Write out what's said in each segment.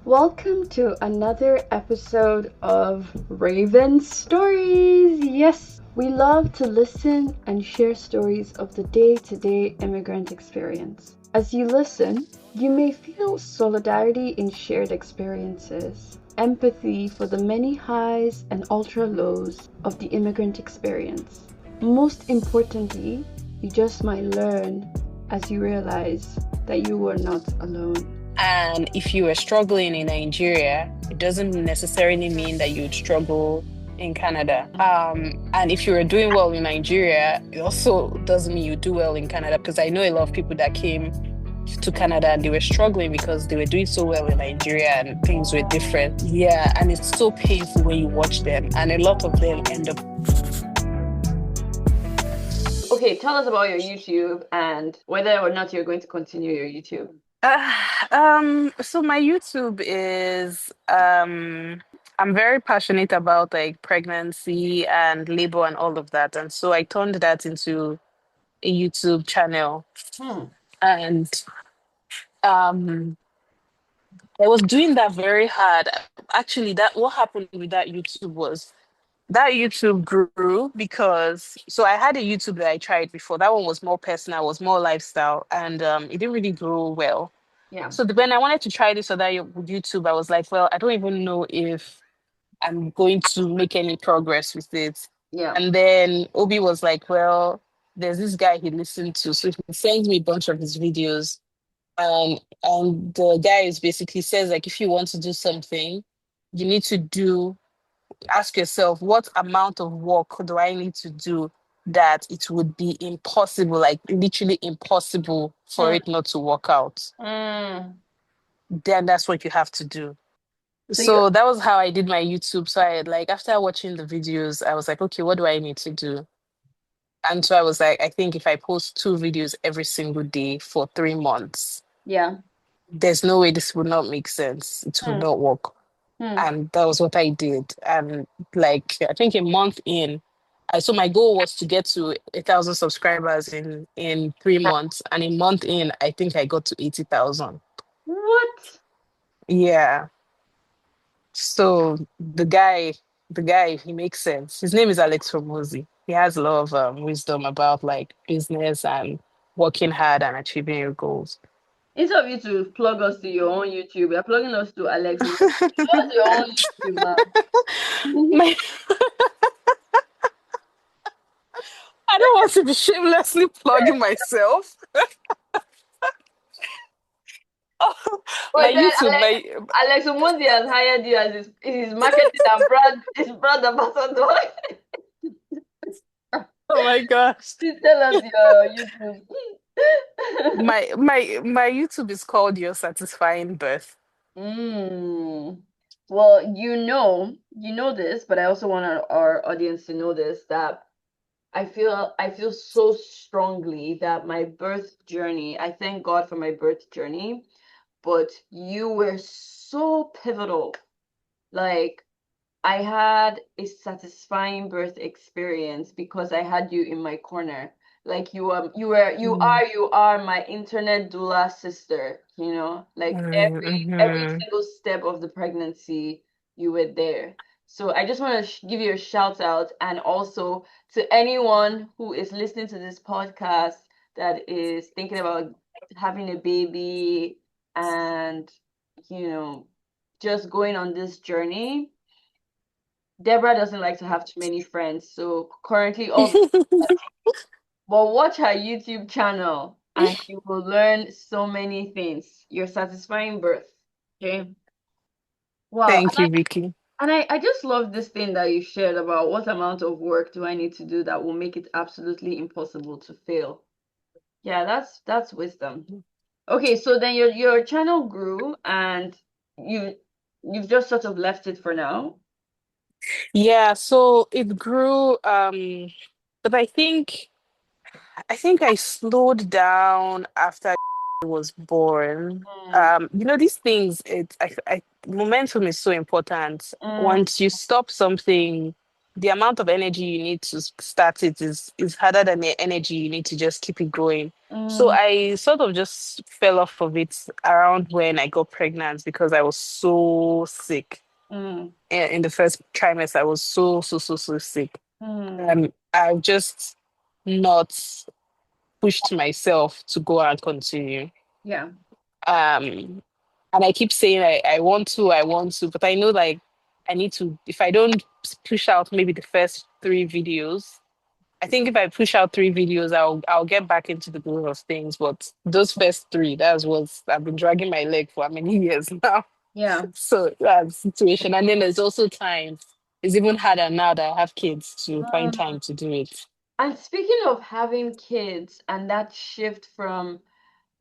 Welcome to another episode of Raven Stories. Yes, we love to listen and share stories of the day to day immigrant experience. As you listen, you may feel solidarity in shared experiences, empathy for the many highs and ultra lows of the immigrant experience. Most importantly, you just might learn as you realize that you were not alone. And if you were struggling in Nigeria, it doesn't necessarily mean that you'd struggle in Canada. And if you were doing well in Nigeria, it also doesn't mean you do well in Canada. Because I know a lot of people that came to Canada and they were struggling because they were doing so well in Nigeria and things were different. Yeah, and it's so painful when you watch them. And a lot of them end up. Okay, tell us about your YouTube and whether or not you're going to continue your YouTube. So my YouTube is I'm very passionate about like pregnancy and labor and all of that. And so I turned that into a YouTube channel. Hmm. And um I was doing that very hard. Actually, that what happened with that YouTube was that YouTube grew because so I had a YouTube that I tried before. That one was more personal, was more lifestyle, and it didn't really grow well. Yeah. So when I wanted to try this other YouTube, I was like, well, I don't even know if I'm going to make any progress with it. Yeah. And then Obi was like, well, there's this guy he listened to. So he sends me a bunch of his videos. And the guy is basically says, like, if you want to do something, you need to ask yourself, what amount of work do I need to do that it would be impossible, like literally impossible for Hmm. it not to work out? Hmm. Then that's what you have to do. So you So that was how I did my YouTube. So I like after watching the videos, I was like, okay, what do I need to do? And so I was like, I think if I post 2 videos every single day for 3 months, yeah. there's no way this would not make sense. It would Hmm. not work. Hmm. And that was what I did. And like I think a month in, I so my goal was to get to 1,000 subscribers in 3 months. And a month in, I think I got to 80,000. What? Yeah. So the guy, he makes sense. His name is Alex Hormozy. He has a lot of wisdom about like business and working hard and achieving your goals. Instead of you to plug us to your own YouTube, you're plugging us to Alex. What's your own YouTube, man? My, I don't want to be shamelessly plugging myself. But My then YouTube, my Alex Omondi has hired you as his marketing and brand ambassador. oh my gosh. Please tell us your YouTube. My YouTube is called Your Satisfying Birth. Mm. Well, you know this, but I also want our audience to know this that I feel so strongly that my birth journey, I thank God for my birth journey, but you were so pivotal. Like I had a satisfying birth experience because I had you in my corner. Like Mm, you are my internet doula sister, like every mhm. single step of the pregnancy, you were there. So I just want to give you a shout out, and also to anyone who is listening to this podcast that is thinking about having a baby and, you know, just going on this journey. Deborah doesn't like to have too many friends, so currently all, but watch her YouTube channel and you will learn so many things. Your satisfying birth. Okay. Wow. Thank you, Vicky. And I just love this thing that you shared about what amount of work do I need to do that will make it absolutely impossible to fail. Yeah, that's wisdom. Okay, so then your channel grew and you you've just sort of left it for now. Yeah, so it grew, but I think I slowed down after I was born. Mm, These things, momentum is so important. mm, Once you stop something, the amount of energy you need to start it is harder than the energy you need to just keep it going. So Mm, I sort of just fell off of it around when I got pregnant because I was so sick. mm, In the first trimester, I was so sick. mm. I've just not pushed myself to go and continue. Yeah. Um, and I keep saying I want to, but I know like I need to. If I don't push out maybe the first three videos, I think if I push out three videos, I'll get back into the groove of things. But those first three, that's what I've been dragging my leg for how many years now. Yeah. So that's the situation. And then there's also time. It's even harder now that I have kids to find Mm. time to do it. And speaking of having kids and that shift from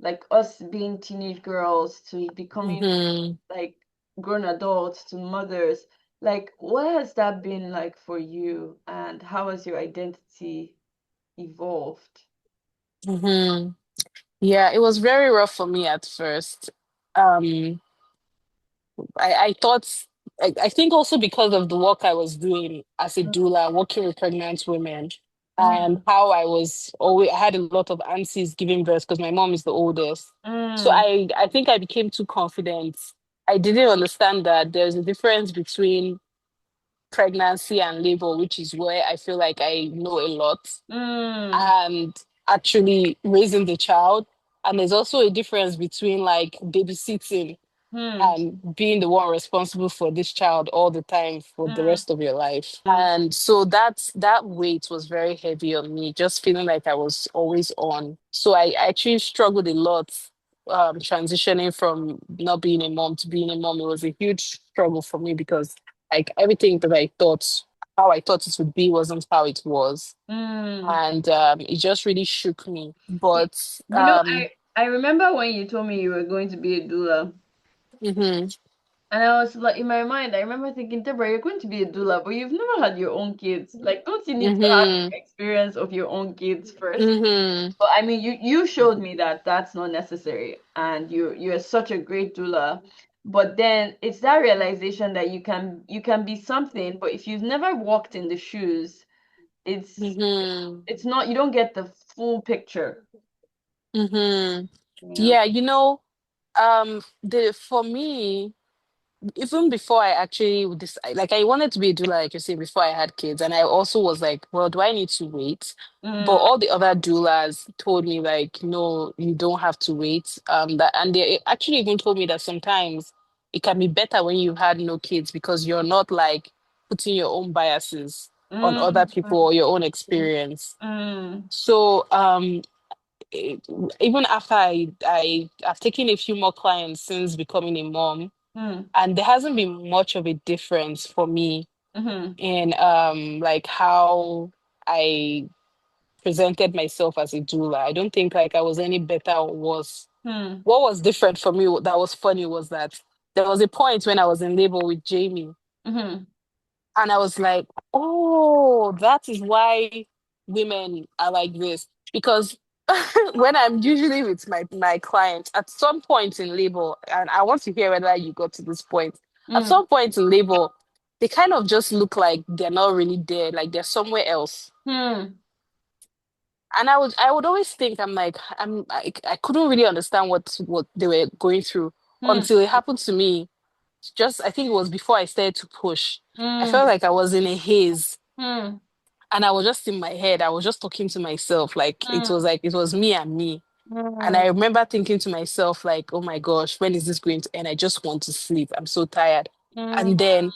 like us being teenage girls to becoming Hmm. like grown adults to mothers, like what has that been like for you and how has your identity evolved? Hmm. Yeah, it was very rough for me at first. Um, I thought, I think also because of the work I was doing as a doula, working with pregnant women, and Mm, how I had a lot of aunties giving birth because my mom is the oldest. So mm, I think I became too confident. I didn't understand that there's a difference between pregnancy and labor, which is where I feel like I know a lot, mm, and actually raising the child. And there's also a difference between like babysitting mm, and being the one responsible for this child all the time for the mm, rest of your life. mm. And so that weight was very heavy on me, just feeling like I was always on. So I actually struggled a lot transitioning from not being a mom to being a mom. It was a huge struggle for me because like everything that I thought, how I thought it would be wasn't how it was. Mm. And it just really shook me. Y- But You know, I remember when you told me you were going to be a doula. mhm, And I was like, in my mind, I remember thinking, Deborah, you're going to be a doula, but you've never had your own kids. Like, don't you need to have mhm, the experience of your own kids first? mhm. But I mean, you showed me that that's not necessary, and you're such a great doula. But then it's that realization that you can be something, but if you've never walked in the shoes, it's Mm-hmm. it's not you don't get the full picture. Mm-hmm. Yeah. Yeah, the for me, even before I actually decide, like I wanted to be a doula, like you say, before I had kids, and I also was like, well, do I need to wait? But Mm, all the other doulas told me like, no, you don't have to wait. That and they actually even told me that sometimes it can be better when you've had no kids because you're not like putting your own biases on other mm, people or your own experience. mm, So it, even after I've taken a few more clients since becoming a mom, mm, and there hasn't been much of a difference for me mm, in like how I presented myself as a doula. I don't think like I was any better or worse. mm, What was different for me that was funny was that there was a point when I was in labor with Jamie, mm, and I was like, oh, that is why women are like this. Because when I'm usually with my clients, at some point in labor, and I want to hear whether you got to this point, at mm, some point in labor, they kind of just look like they're not really there, like they're somewhere else. mm, And I would always think I couldn't really understand what they were going through mm, until it happened to me. Just I think it was before I started to push. I mm, felt like I was in a haze mm, and I was just in my head. I was just talking to myself. mm, Like it was me and me. And mm, I remember thinking to myself, like, oh my gosh, when is this going to end? I just want to sleep. I'm so tired. mm, And then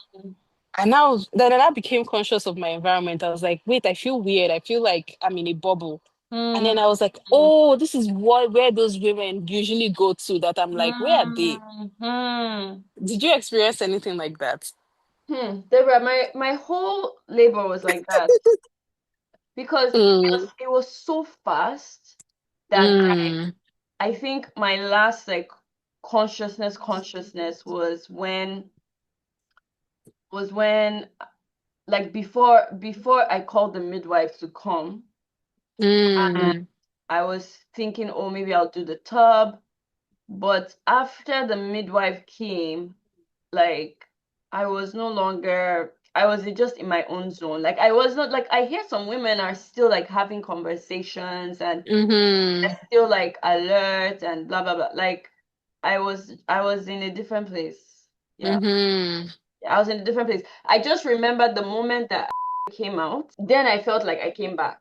and now then I became conscious of my environment. I was like, wait, I feel weird. I feel like I'm in a bubble. And mm, then I was like, oh, this is what where those women usually go to that I'm like, where are they? mm, mm. Did you experience anything like that? Deborah, my whole labor was like that because Mm, it was so fast that mm, I think my last like consciousness was when like before I called the midwife to come and mm, I was thinking, oh, maybe I'll do the tub. But after the midwife came, like I was no longer I was just in my own zone. Like I was not like I hear some women are still like having conversations and Mm-hmm. they're still like alert and blah blah blah. Like I was in a different place. Yeah. Mm-hmm. I was in a different place. I just remember the moment that came out, then I felt like I came back.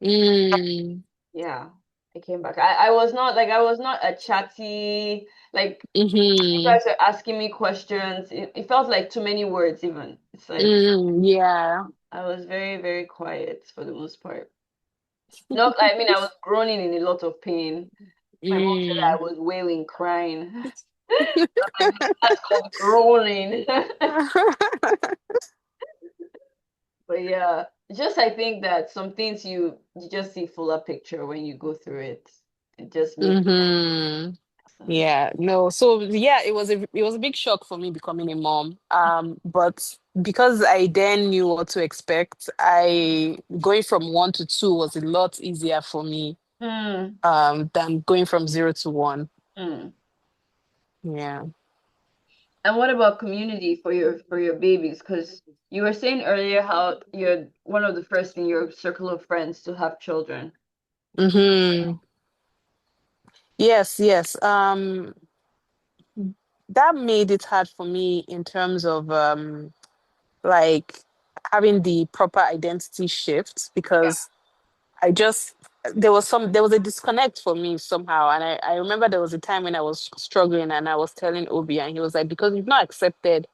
Mm. Yeah, I came back. I was not a chatty, like you Mm-hmm. guys are asking me questions. It felt like too many words even. It's like Mm. Yeah. I was very, very quiet for the most part. No, I mean I was groaning in a lot of pain. My mom said I Mm. was wailing, crying. Like, that's called groaning. But yeah, just I think that some things you just see fuller picture when you go through it. It just makes Mm-hmm. sense. Yeah, no. So yeah, it was a big shock for me becoming a mom. But because I then knew what to expect, I going from one to two was a lot easier for me Mm, than going from zero to one. mm. Yeah. And what about community for your babies? Because you were saying earlier how you're one of the first in your circle of friends to have children. Mm-hmm. Yes, yes. That made it hard for me in terms of like having the proper identity shift because I just there was a disconnect for me somehow. And I remember there was a time when I was struggling and I was telling Obi and he was like, because you've not accepted,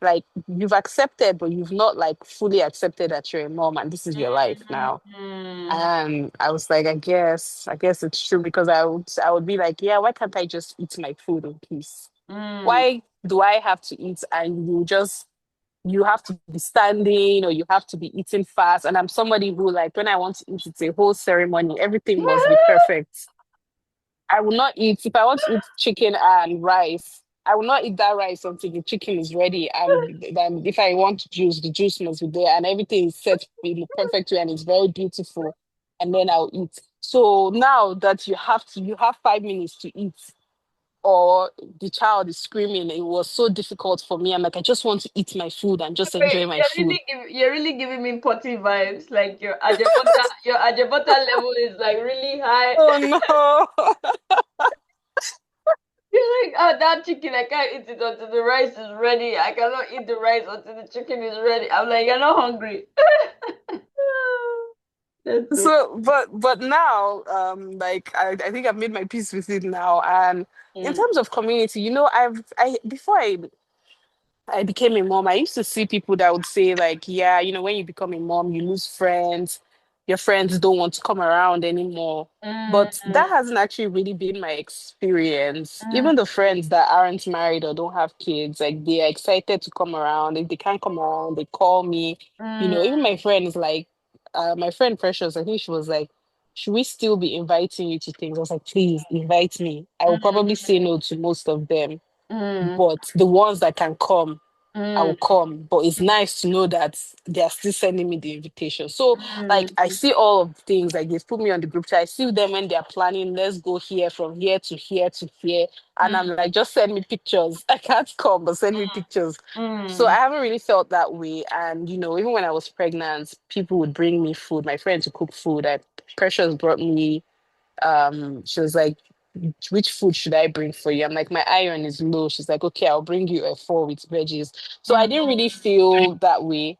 like you've accepted, but you've not like fully accepted that you're a mom and this is your life now. Mm, And I was like, I guess it's true because I would be like, yeah, why can't I just eat my food in peace? mm, Why do I have to eat and you have to be standing or you have to be eating fast? And I'm somebody who like when I want to eat, it's a whole ceremony. Everything must be perfect. I will not eat if I want to eat chicken and rice. I will not eat that rice until the chicken is ready. And then if I want juice, the juice must be there and everything is set in the perfect way and it's very beautiful. And then I'll eat. So now that you have 5 minutes to eat or the child is screaming, it was so difficult for me. I'm like, I just want to eat my food and just Wait, enjoy my food. you're really giving me potty vibes. Like your ajabota level is like really high. Oh no. You're like, oh, that chicken, I can't eat it until the rice is ready. I cannot eat the rice until the chicken is ready. I'm like, you're not hungry. That's so. But now, like I think I've made my peace with it now. And in Mm, terms of community, I before I became a mom, I used to see people that would say, like, yeah, when you become a mom, you lose friends. Your friends don't want to come around anymore. mm, But that hasn't actually really been my experience. mm, Even the friends that aren't married or don't have kids, like, they are excited to come around. If they can't come around, they call me. mm, Even my friends, like, my friend Precious, I think she was like, should we still be inviting you to things? I was like, please invite me. I will probably say no to most of them, mm, but the ones that can come, I will mm, come. But it's nice to know that they are still sending me the invitation. So, like, I mm, see all of things, like they've put me on the group chat. I see them when they're planning, let's go here, from here to here to here. And I'm like, just send me pictures. I can't come, but send me pictures. So I mm, haven't really felt that way. And, even when I was pregnant, people would bring me food, my friends would cook food. Precious brought me, she was like, which food should I bring for you? I'm like, my iron is low. She's like, okay, I'll bring you a four with veggies. So I mm, didn't really feel that way.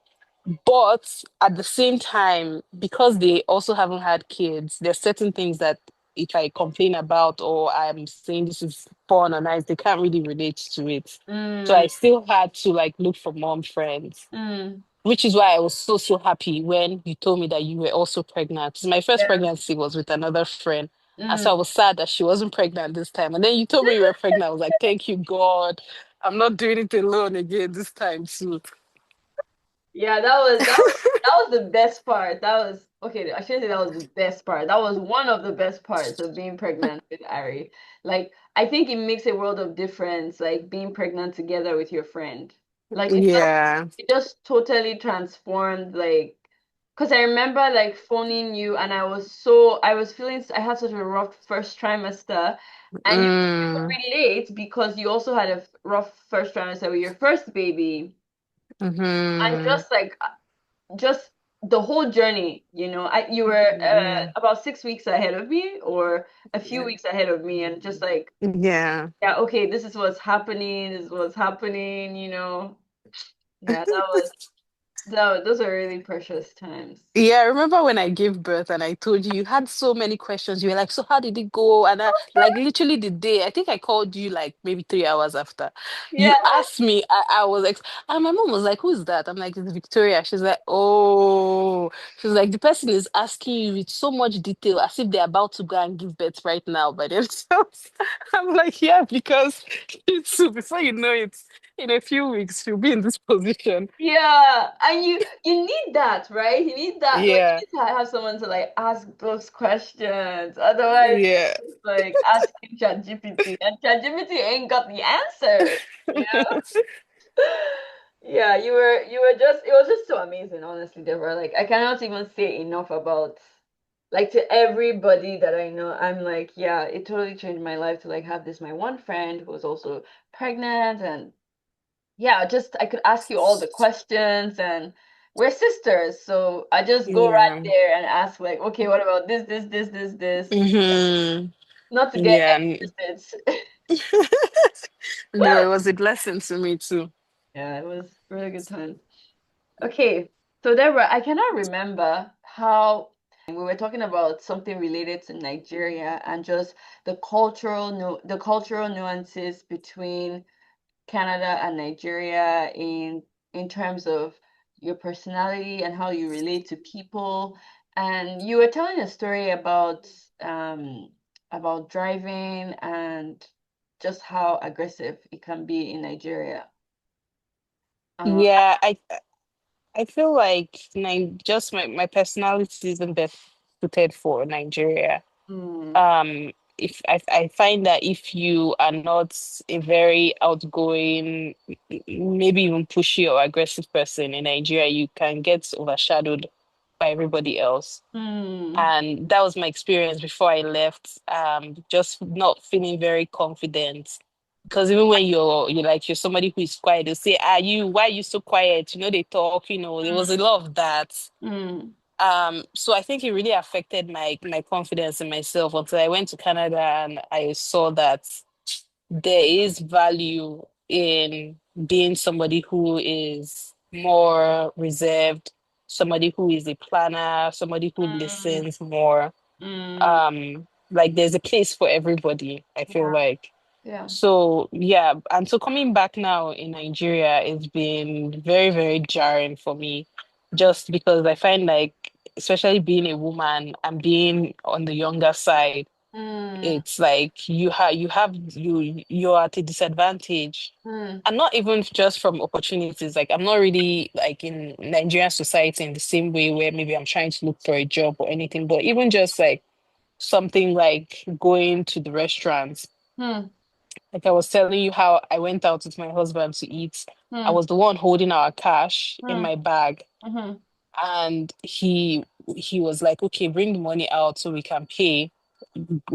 But at the same time, because they also haven't had kids, there's certain things that if I complain about or I'm saying this is fun or nice, they can't really relate to it. So I mm, still had to like look for mom friends, mm. which is why I was so, so happy when you told me that you were also pregnant. 'Cause my first Yeah. pregnancy was with another friend. And Mm. so I was sad that she wasn't pregnant this time. And then you told me you were pregnant. I was like, thank you, God. I'm not doing it alone again this time, too. Yeah, that was the best part. That was okay. I shouldn't say that was the best part. That was one of the best parts of being pregnant with Ari. Like, I think it makes a world of difference, like being pregnant together with your friend. Like Yeah. it just totally transformed, like, because I remember like phoning you and I was feeling I had such a rough first trimester, and you could Mm, relate because you also had a rough first trimester with your first baby. And Mm-hmm. just the whole journey, you were Mm-hmm. about 6 weeks ahead of me or a few weeks ahead of me, and just like, Yeah. yeah, okay, this is what's happening, this is what's happening. Yeah, those are really precious times. Yeah, I remember when I gave birth and I told you you had so many questions. You were like, "So how did it go?" And I like literally the day, I think I called you like maybe 3 hours after. Yeah. You asked me, I was like, and my mom was like, "Who's that?" I'm like, "It's Victoria." She's like, "Oh." She's like, "The person is asking you with so much detail as if they're about to go and give birth right now by themselves." I'm like, "Yeah, because it's before you know it, in a few weeks, you'll be in this position." Yeah, and you need that, right? You need that. Like, Yeah. you need to have someone to like ask those questions. Otherwise, Yeah. it's like asking ChatGPT, and ChatGPT ain't got the answer. You know? Yeah, you were just it was just so amazing, honestly, Deborah. Like, I cannot even say enough about, like, to everybody that I know. I'm like, yeah, it totally changed my life to like have this my one friend who was also pregnant, and yeah, just I could ask you all the questions, and we're sisters, so I just go right Yeah. there and ask like, okay, what about this? Mm-hmm. Not to get Yeah. explicit. No, it was a blessing to me too. Yeah, it was really good time. Okay, so Deborah, I cannot remember how we were talking about something related to Nigeria and just the cultural nuances between Canada and Nigeria in terms of your personality and how you relate to people. And you were telling a story um about driving and just how aggressive it can be in Nigeria. Uh, Yeah, I feel like just my personality isn't best suited for Nigeria. mm, If I find that if you are not a very outgoing, maybe even pushy or aggressive person in Nigeria, you can get overshadowed by everybody else. mm, And that was my experience before I left. Just not feeling very confident. Because even when you're somebody who is quiet, they'll say, why are you so quiet? They talk, there was a lot of that. mm, So I think it really affected my confidence in myself until I went to Canada and I saw that there is value in being somebody who is more reserved, somebody who is a planner, somebody who mm, listens more. mm. Like there's a place for everybody, I feel Yeah, like. yeah. So yeah, and so coming back now in Nigeria, it's been very, very jarring for me, just because I find like, especially being a woman and being on the younger side, Mm, it's like you're at a disadvantage. mm, And not even just from opportunities. Like I'm not really like in Nigerian society in the same way where maybe I'm trying to look for a job or anything, but even just like something like going to the restaurants. mm, Like I was telling you how I went out with my husband to eat. I mm, was the one holding our cash in mm, my bag, mm, and he was like, "Okay, bring the money out so we can pay."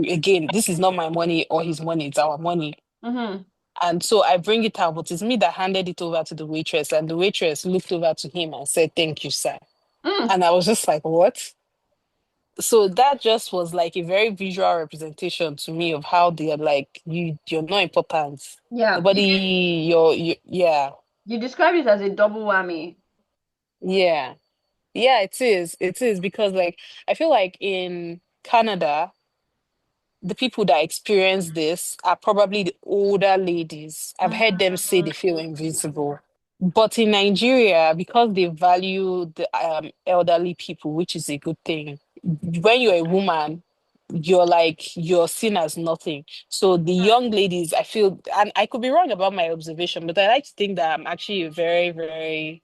Again, this is not my money or his money; it's our money. mm, And so I bring it out, but it's me that handed it over to the waitress, and the waitress looked over to him and said, "Thank you, sir." mm. And I was just like, "What?" So that just was like a very visual representation to me of how they are like, you're not important. Yeah, Nobody, yeah, you described it as a double whammy. yeah, yeah, it is because like I feel like in Canada, the people that experience this are probably the older ladies. I've heard them say they feel invisible. But in Nigeria, because they value the elderly people, which is a good thing, when you're a woman, you're seen as nothing. So the young ladies, I feel, and I could be wrong about my observation, but I like to think that I'm actually a very, very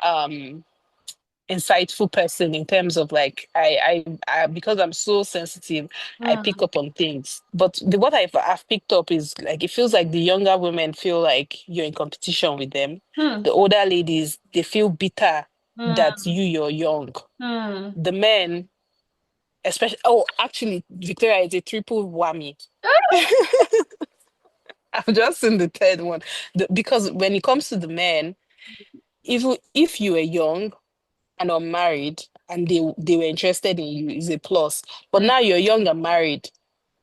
um insightful person in terms of like I because I'm so sensitive, I pick Mm, up on things. But what I've picked up is like it feels like the younger women feel like you're in competition with them. mm, The older ladies, they feel bitter that mm, you're young. mm. The men, especially, oh, actually, Victoria is a triple whammy. I've just seen the third one. Because when it comes to the men, if you were young and unmarried and they were interested in you is a plus. But Mm, now you're young and married,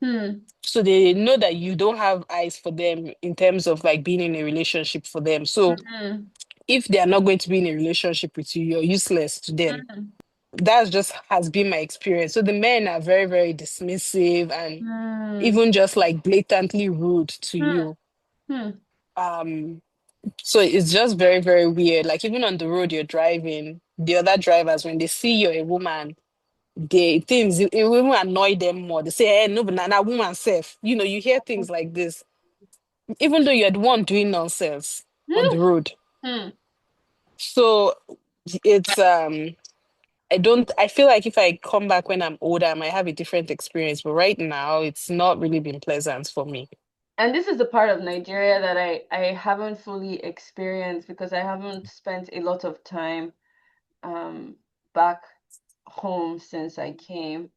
hmm, so they know that you don't have eyes for them in terms of like being in a relationship for them. So mm, if they are not going to be in a relationship with you, you're useless to them. mm, That's just has been my experience. So the men are very, very dismissive and mm, even just like blatantly rude to mm, you. mm. Um, so it's just very, very weird. Like even on the road you're driving, the other drivers, when they see you're a woman, they things it will even annoy them more. They say, hey, no, but na woman self. You know, you hear things like this, even though you're the one doing nonsense on the road. Mm. So it's I feel like if I come back when I'm older, I might have a different experience. But right now, it's not really been pleasant for me. And this is the part of Nigeria that I haven't fully experienced because I haven't spent a lot of time um back home since I came.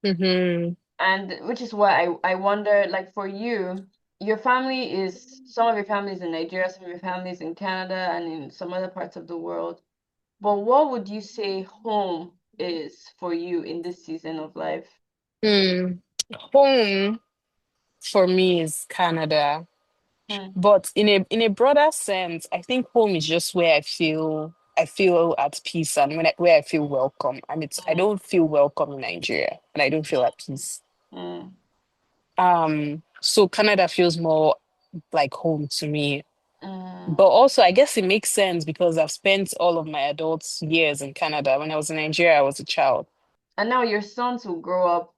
Hmm. And which is why I wonder, like for you, your family is some of your family is in Nigeria, some of your family is in Canada and in some other parts of the world. But what would you say home is for you in this season of life? Hmm. Home for me is Canada. Hmm. But in a broader sense, I think home is just where I feel at peace and where I feel welcome. And it's I don't feel welcome in Nigeria and I don't feel at peace. Hmm. So Canada feels more like home to me. Hmm. But also I guess it makes sense because I've spent all of my adult years in Canada. When I was in Nigeria, I was a child. And now your sons will grow up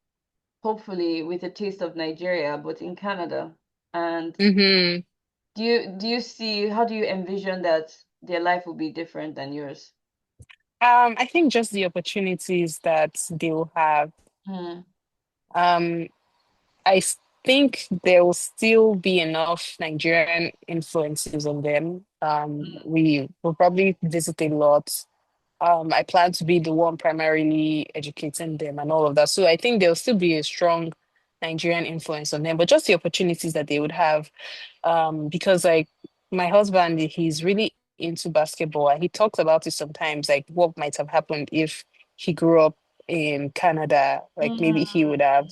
hopefully with a taste of Nigeria, but in Canada. And Hmm. do you see how do you envision that their life will be different than yours? I think just the opportunities that they will have. Hmm. Um, think there will still be enough Nigerian influences on them. We will probably visit a lot. I plan to be the one primarily educating them and all of that. So I think there'll still be a strong Nigerian influence on them, but just the opportunities that they would have. Because like my husband, he's really into basketball and he talks about it sometimes, like what might have happened if he grew up in Canada. Like maybe he would have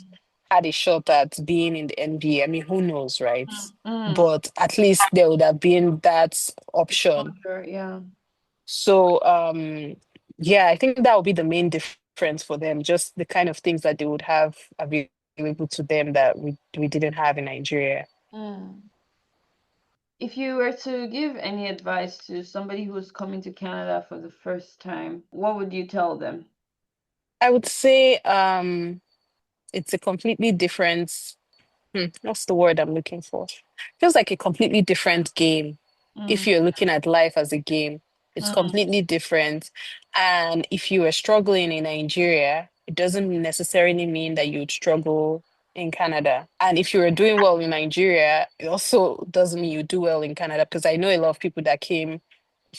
had a shot at being in the NBA. I mean, who knows, right? Mm. But at least there would have been that option. Exposure, yeah. So, yeah, I think that would be the main difference for them, just the kind of things that they would have available to them that we didn't have in Nigeria. Mm. If you were to give any advice to somebody who's coming to Canada for the first time, what would you tell them? I would say it's a completely different, what's the word I'm looking for? Feels like a completely different game. If Mm. you're looking at life as a game, it's Mm. completely different. And if you were struggling in Nigeria, it doesn't necessarily mean that you'd struggle in Canada. And if you were doing well in Nigeria, it also doesn't mean you do well in Canada because I know a lot of people that came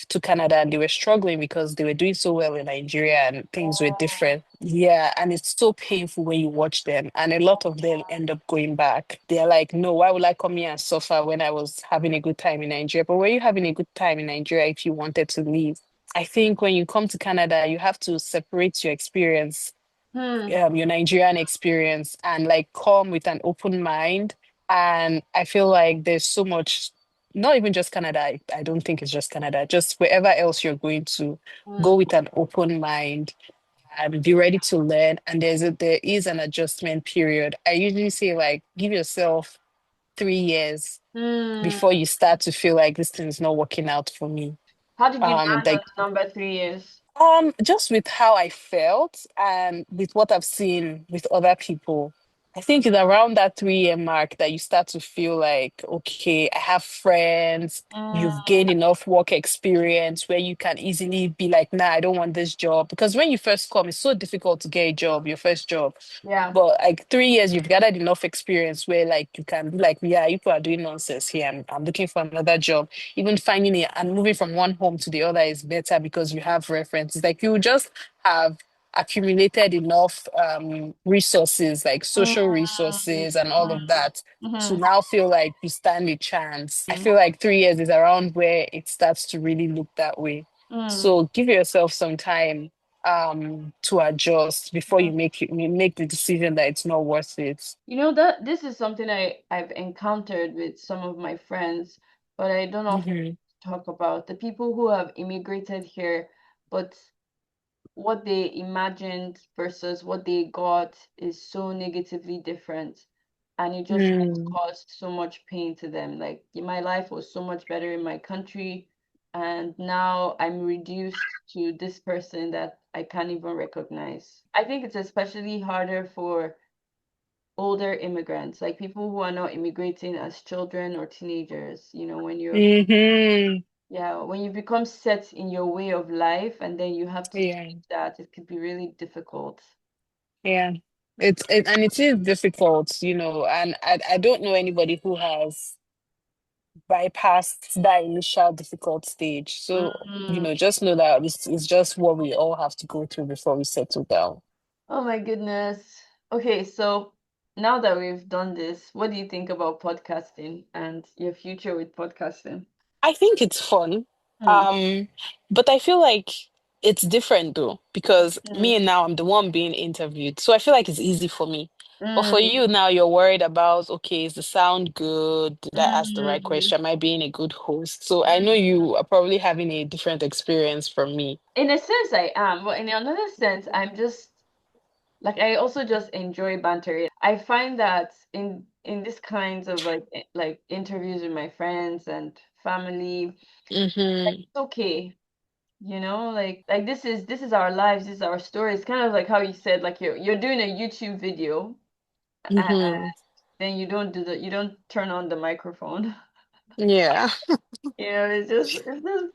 to Canada and they were struggling because they were doing so well in Nigeria and things were different. Yeah, and it's so painful when you watch them. And a lot of them end up going back. They're like, no, why would I come here and suffer when I was having a good time in Nigeria? But were you having a good time in Nigeria if you wanted to leave? I think when you come to Canada, you have to separate your experience, Hmm. your Nigerian experience, and like come with an open mind. And I feel like there's so much, not even just Canada. I don't think it's just Canada, just wherever else you're going to go Hmm. with an open mind and be ready to learn. And there is an adjustment period. I usually say like give yourself 3 years Hmm. before you start to feel like this thing is not working out for me. How did you land on Like number 3 years? just with how I felt and with what I've seen with other people, I think it's around that 3 year mark that you start to feel like, okay, I have friends, you've Mm. gained enough work experience where you can easily be like, nah, I don't want this job. Because when you first come, it's so difficult to get a job, your first job. Yeah. But like 3 years, you've gathered enough experience where like you can be like, yeah, people are doing nonsense here. I'm looking for another job. Even finding it and moving from one home to the other is better because you have references. Like you just have accumulated enough resources, like social Mm, resources and all of that, to mm, now feel like you stand a chance. I mm, feel like 3 years is around where it starts to really look that way. mm, So give yourself some time to adjust before mm. you make the decision that it's not worth it. You know that this is something I've encountered with some of my friends, but I don't often Hmm. talk about the people who have immigrated here, but what they imagined versus what they got is so negatively different. And it just has Mm. caused so much pain to them. Like my life was so much better in my country, and now I'm reduced to this person that I can't even recognize. I think it's especially harder for older immigrants, like people who are not immigrating as children or teenagers, when you're, Hmm. yeah, when you become set in your way of life and then you have to Yeah. change that, it could be really difficult. Yeah. And it is difficult, and I don't know anybody who has bypassed that initial difficult stage. So, Mm. just know that it's just what we all have to go through before we settle down. Oh my goodness. Okay, so now that we've done this, what do you think about podcasting and your future with podcasting? I think it's fun. Hmm. Um, but I feel like it's different though, because Mm. me and now I'm the one being interviewed. So I feel like it's easy for me. But for Mm. you now, you're worried about, okay, is the sound good? Did I ask the right Mm. question? Am I being a good host? So I know you are probably having a different experience from me. In a sense, I am, but in another sense, I'm just like I also just enjoy banter. I find that in this kinds of like interviews with my friends and family, Mm-hmm. it's okay. Like this is our lives, this is our story. It's kind of like how you said, like you're doing a YouTube video and Mm-hmm. then you don't turn on the microphone. Yeah. It's just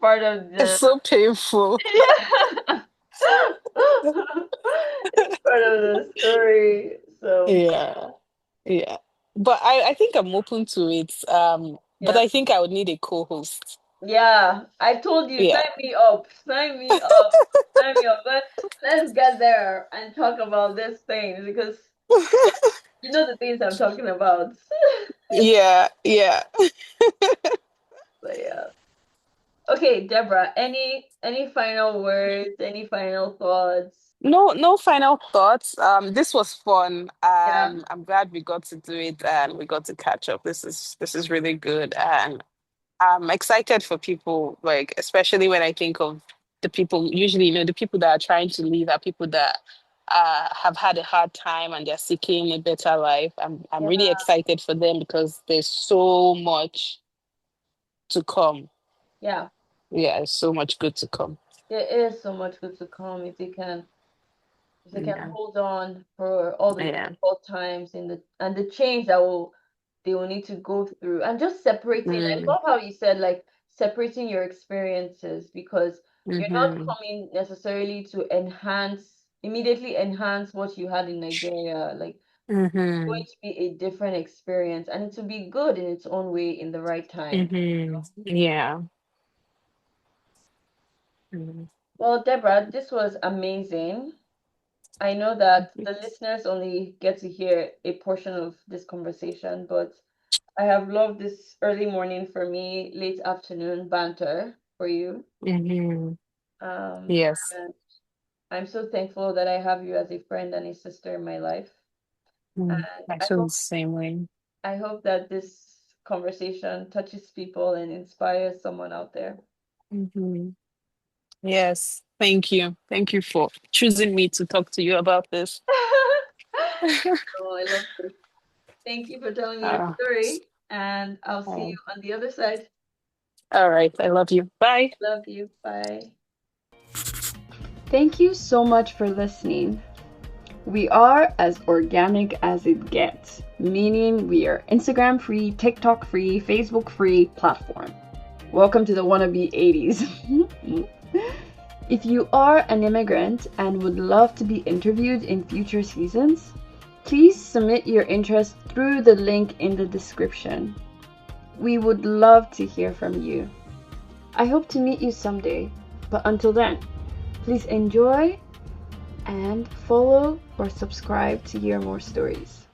part of It's the so painful. yeah. It's part of the story. So Yeah. Yeah. But I think I'm open to it. But yeah. I think I would need a co-host. Yeah, I told you, Yeah. sign me up, sign me up, sign me up. Let's get there and talk about these things because you know the things I'm talking about. Yeah, yeah. But yeah. Okay, Deborah, any final words, any final thoughts? No final thoughts. This was fun. Yeah, I'm glad we got to do it and we got to catch up. This is really good. And I'm excited for people, like especially when I think of the people, usually, the people that are trying to leave are people that have had a hard time and they're seeking a better life. I'm yeah, really excited for them because there's so much to come. yeah. Yeah, there's so much good to come. There is so much good to come if they can Yeah. hold on for all the Yeah. difficult times and the change they will need to go through and just separating. I Mm, love how you said like separating your experiences because you're not mm-hmm. coming necessarily to immediately enhance what you had in Nigeria. Like it's Mm-hmm. going to be a different experience and it will be good in its own way in the right time. Mm-hmm. Yeah. Mm. Well, Deborah, this was amazing. I know that the listeners only get to hear a portion of this conversation, but I have loved this early morning for me, late afternoon banter for you. Mm-hmm. Um, Yes. and I'm so thankful that I have you as a friend and a sister in my life. Mm. And I I feel the hope same way. I hope that this conversation touches people and inspires someone out there. Mm-hmm. Yes. Thank you. Thank you for choosing me to talk to you about this. Oh, I love this. Thank you for telling me your Uh, story, and I'll see uh, you on the other side. all right. I love you. Bye. Love you. Bye. Thank you so much for listening. We are as organic as it gets, meaning we are Instagram free, TikTok free, Facebook free platform. Welcome to the wannabe 80s. If you are an immigrant and would love to be interviewed in future seasons, please submit your interest through the link in the description. We would love to hear from you. I hope to meet you someday, but until then, please enjoy and follow or subscribe to hear more stories.